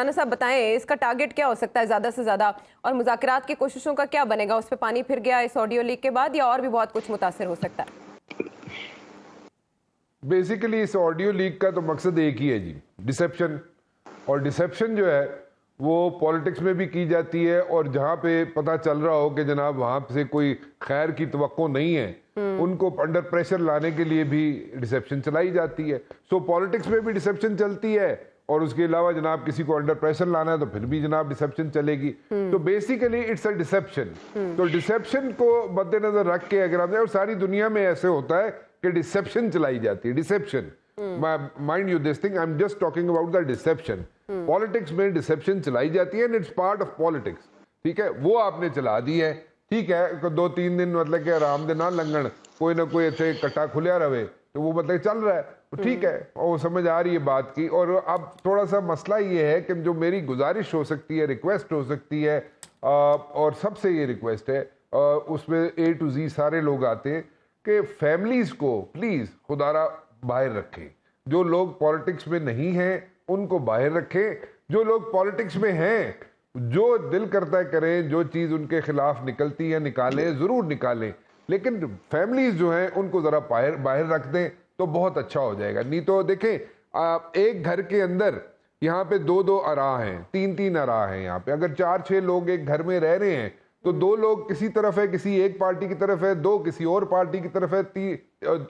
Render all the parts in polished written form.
राना साहब बताएं इसका टारगेट क्या हो सकता है ज़्यादा से ज़्यादा, और मुज़ाकरात की कोशिशों का क्या बनेगा? उस पर पानी फिर गया इस ऑडियो लीक के बाद, या और भी बहुत कुछ मुतासिर हो सकता है? बेसिकली इस ऑडियो लीक का तो मकसद एक ही है जी, डिसेप्शन। और डिसेप्शन जो है वो पॉलिटिक्स में भी की जाती है, और जहाँ पे पता चल रहा हो कि जनाब वहाँ से कोई खैर की तवक्को नहीं है, उनको अंडर प्रेशर लाने के लिए भी डिसेप्शन चलाई जाती है। सो पॉलिटिक्स में भी डिसेप्शन चलती है, और उसके अलावा जनाब किसी को अंडर प्रेशर लाना है तो फिर भी जनाब डिसेप्शन चलेगी। तो बेसिकली इट्स अ डिसेप्शन। तो डिसेप्शन को मद्देनजर रख के अगर हम, और सारी दुनिया में ऐसे होता है कि डिसेप्शन चलाई जाती है, deception. Mind you this thing, I am just talking about the deception. Politics में डिसेप्शन चलाई जाती है and it's part of politics. ठीक है, वो आपने चला दी है, ठीक है, 2-3 दिन मतलब कि आराम दे ना लंघन, कोई ना कोई अच्छे कट्टा खुलिया रहे, तो वो मतलब चल रहा है, तो ठीक है, और समझ आ रही है बात की। और अब थोड़ा सा मसला ये है कि जो मेरी गुजारिश हो सकती है, रिक्वेस्ट हो सकती है, और सबसे ये रिक्वेस्ट है, उसमें A to Z सारे लोग आते हैं कि फैमिलीज को प्लीज खुदारा बाहर रखें। जो लोग पॉलिटिक्स में नहीं हैं उनको बाहर रखें, जो लोग पॉलिटिक्स में हैं जो दिल करता है करें, जो चीज़ उनके खिलाफ निकलती है निकालें, ज़रूर निकालें, लेकिन फैमिलीज जो हैं उनको ज़रा बाहर रख दें तो बहुत अच्छा हो जाएगा। नहीं तो देखें, एक घर के अंदर यहाँ पे 2-2 आरा हैं, 3-3 आरा हैं। यहाँ पे अगर 4-6 लोग एक घर में रह रहे हैं तो 2 लोग किसी तरफ है, किसी एक पार्टी की तरफ है, 2 किसी और पार्टी की तरफ है,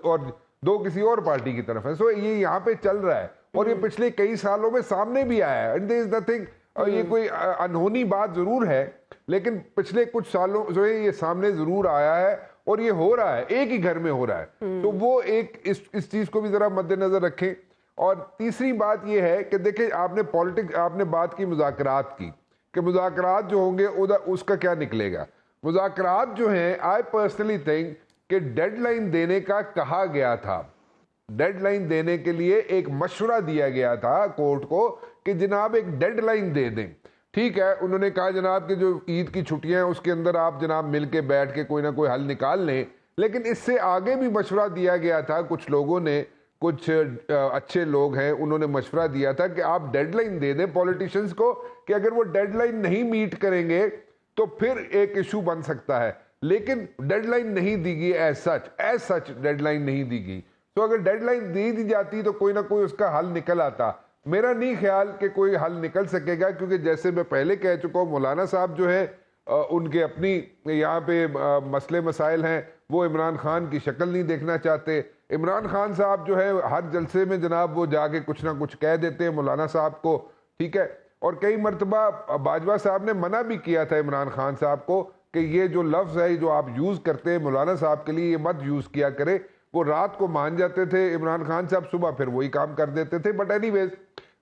और 2 किसी और पार्टी की तरफ है। सो ये यहाँ पे चल रहा है, और ये पिछले कई सालों में सामने भी आया है, एंड देयर इज नथिंग, ये कोई अनहोनी बात जरूर है, लेकिन पिछले कुछ सालों जो है ये सामने जरूर आया है, और ये हो रहा है, एक ही घर में हो रहा है। तो वो एक इस चीज को भी जरा मद्देनजर रखें। और तीसरी बात ये है कि देखिए, आपने बात की मुज़ाकरात की, कि मुज़ाकरात जो होंगे उसका क्या निकलेगा। मुज़ाकरात जो हैं, आई पर्सनली थिंक कि डेडलाइन देने का कहा गया था, डेडलाइन देने के लिए एक मशवरा दिया गया था कोर्ट को कि जनाब एक डेडलाइन दे दें। ठीक है, उन्होंने कहा जनाब कि जो ईद की छुट्टियां हैं उसके अंदर आप जनाब मिल के बैठ के कोई ना कोई हल निकाल लें, लेकिन इससे आगे भी मशवरा दिया गया था। कुछ लोगों ने, कुछ अच्छे लोग हैं, उन्होंने मशवरा दिया था कि आप डेडलाइन दे दें पॉलिटिशियंस को, कि अगर वो डेडलाइन नहीं मीट करेंगे तो फिर एक इशू बन सकता है। लेकिन डेडलाइन नहीं दी गई, एज सच डेडलाइन नहीं दी गई। तो अगर डेडलाइन दे दी जाती तो कोई ना कोई उसका हल निकल आता। मेरा नहीं ख्याल कि कोई हल निकल सकेगा, क्योंकि जैसे मैं पहले कह चुका हूँ, मौलाना साहब जो है उनके अपनी यहाँ पे मसले मसाइल हैं, वो इमरान खान की शक्ल नहीं देखना चाहते। इमरान खान साहब जो है हर जलसे में जनाब वो जाके कुछ ना कुछ कह देते हैं मौलाना साहब को, ठीक है। और कई मरतबा बाजवा साहब ने मना भी किया था इमरान खान साहब को कि ये जो लफ्ज़ है जो आप यूज़ करते हैं मौलाना साहब के लिए, ये मत यूज़ किया करें। वो रात को मान जाते थे इमरान खान साहब, सुबह फिर वही काम कर देते थे। बट एनीवेज,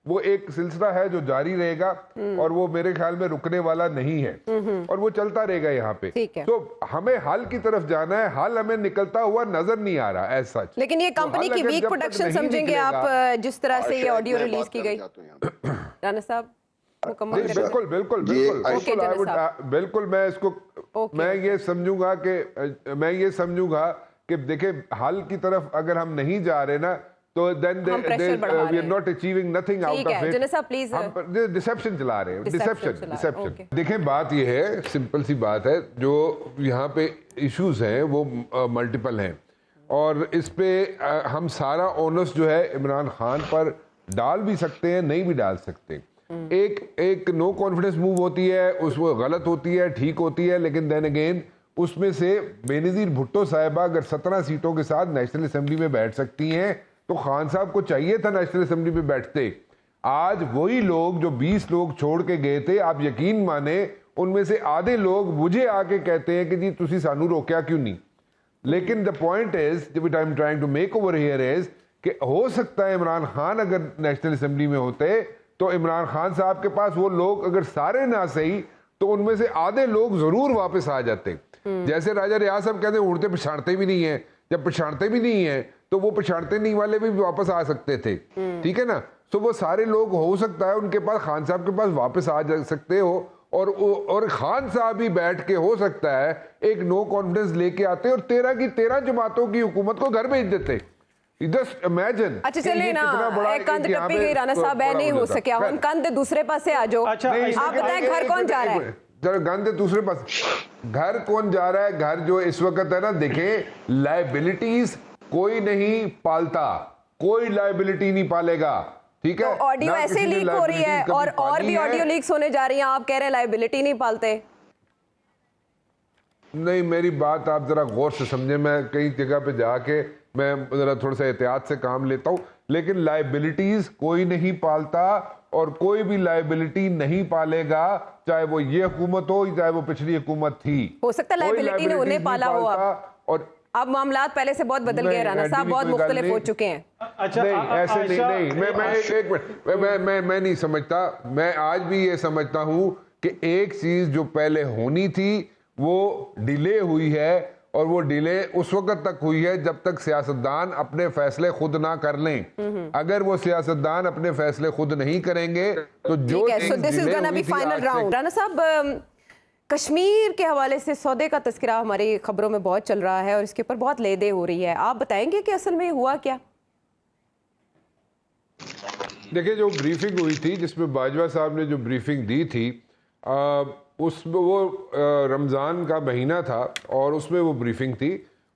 वो एक सिलसिला है जो जारी रहेगा, और वो मेरे ख्याल में रुकने वाला नहीं है, और वो चलता रहेगा यहाँ पे। तो हमें हल की तरफ जाना है, हल हमें निकलता हुआ नजर नहीं आ रहा एज सच। लेकिन ये कंपनी की वीक प्रोडक्शन समझेंगे आप, जिस तरह से ये ऑडियो रिलीज की गई? राना साहब बिल्कुल बिल्कुल बिल्कुल बिल्कुल, मैं इसको मैं ये समझूंगा कि देखिए, हल की तरफ अगर हम नहीं जा रहे ना, तो then we are not achieving nothing out of it. हम डिसेप्शन चला रहे हैं, डिसेप्शन। देखें, बात ये है, सिंपल सी बात है, जो यहाँ पे इश्यूज हैं वो मल्टीपल हैं, और इस पे हम सारा ओनस जो है इमरान खान पर डाल भी सकते हैं, नहीं भी डाल सकते। एक नो कॉन्फिडेंस मूव होती है, उसमें गलत होती है, ठीक होती है, लेकिन देन अगेन उसमें से बेनज़ीर भुट्टो साहिबा अगर 17 सीटों के साथ नेशनल असेंबली में बैठ सकती हैं, तो खान साहब को चाहिए था नेशनल असेंबली में बैठते। आज वही लोग जो 20 लोग छोड़ के गए थे, आप यकीन माने उनमें से आधे लोग मुझे आके कहते हैं कि जी तुसी सानू रोकया क्यों नहीं। लेकिन the point is which I am trying to make over here is कि हो सकता है इमरान खान अगर नेशनल असेंबली में होते तो इमरान खान साहब के पास वो लोग अगर सारे ना सही तो उनमें से आधे लोग जरूर वापस आ जाते। जैसे राजा रियाज साहब कहते हैं उड़ते पछाड़ते भी नहीं है, जब पछाड़ते भी नहीं है तो वो पछाड़ते नहीं वाले भी वापस आ सकते थे, ठीक है ना। तो वो सारे लोग हो सकता है उनके पास, खान साहब के पास वापस आ जा सकते हो, और खान साहब भी बैठ के हो सकता है एक नो कॉन्फिडेंस लेके आते और 13 की 13 जमातों की हुकूमत को घर भेज देते। Just imagine. अच्छा चलिए ना, एक कंध टप्पी गई राणा साहब, ऐ नहीं हो सकिया, हम कंध दूसरे पास से आ जाओ। अच्छा, आप बताएं घर कौन जा रहा है? गंदे दूसरे पास, घर कौन जा रहा है? घर जो इस वक्त है ना, देखें, लायबिलिटीज कोई नहीं पालता, कोई लायबिलिटी नहीं पालेगा, ठीक है? तो ऑडियो ऐसे लीक हो रही है और भी ऑडियो लीक्स होने जा रही हैं, आप कह रहे हैं लायबिलिटी नहीं पालते। नहीं, मेरी बात आप जरा गौर से समझे। मैं कई जगह पे जाके मैं जरा थोड़ा सा एहतियात से काम लेता हूं, लेकिन लायबिलिटीज कोई नहीं पालता और कोई भी लायबिलिटी नहीं पालेगा, चाहे वो ये हुकूमत हो चाहे वो पिछली हुकूमत थी। हो सकता है लायबिलिटी ने उन्हें पाला हो। अब मामलात पहले से बहुत बदल गए राणा साहब, बहुत मुख्तलिफ हो चुके हैं। अच्छा, नहीं, ऐसे नहीं, मैं नहीं समझता। मैं आज भी ये समझता हूं कि एक चीज जो पहले होनी थी वो डिले हुई है, और वो डिले उस वक्त तक हुई है जब तक सियासतदान अपने फैसले खुद ना कर लें। अगर वो सियासतदान अपने फैसले खुद नहीं करेंगे तो जो फाइनल राउंड। राणा साहब, कश्मीर के हवाले से सौदे का तस्करा हमारी खबरों में बहुत चल रहा है और इसके ऊपर बहुत लेदे हो रही है, आप बताएंगे कि असल में हुआ क्या? देखिए, जो ब्रीफिंग हुई थी जिसमें बाजवा साहब ने जो ब्रीफिंग दी थी, उसमें वो रमज़ान का महीना था और उसमें वो ब्रीफिंग थी,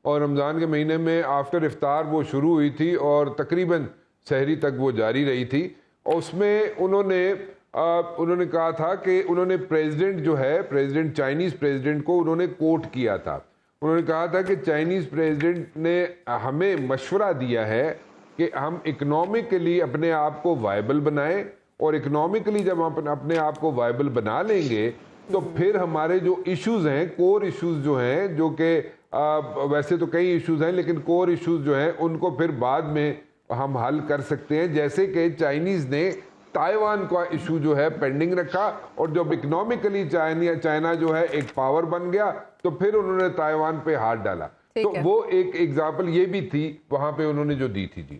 और रमज़ान के महीने में आफ्टर इफ्तार वो शुरू हुई थी और तकरीबन सहरी तक वो जारी रही थी। और उसमें उन्होंने कहा था कि उन्होंने प्रेसिडेंट जो है, प्रेसिडेंट, चाइनीज़ प्रेसिडेंट को उन्होंने कोट किया था। उन्होंने कहा था कि चाइनीज़ प्रेसिडेंट ने हमें मशवरा दिया है कि हम इकनॉमिकली अपने आप को वायबल बनाएं, और इकोनॉमिकली जब हम अपने आप को वायबल बना लेंगे तो फिर हमारे जो इश्यूज हैं, कोर इश्यूज जो हैं, जो कि वैसे तो कई इश्यूज हैं लेकिन कोर इश्यूज जो हैं उनको फिर बाद में हम हल कर सकते हैं। जैसे कि चाइनीज ने ताइवान का इशू जो है पेंडिंग रखा, और जब इकोनॉमिकली चाइना जो है एक पावर बन गया तो फिर उन्होंने ताइवान पे हाथ डाला। तो वो एक एग्जाम्पल ये भी थी वहां पे उन्होंने जो दी थी। जी।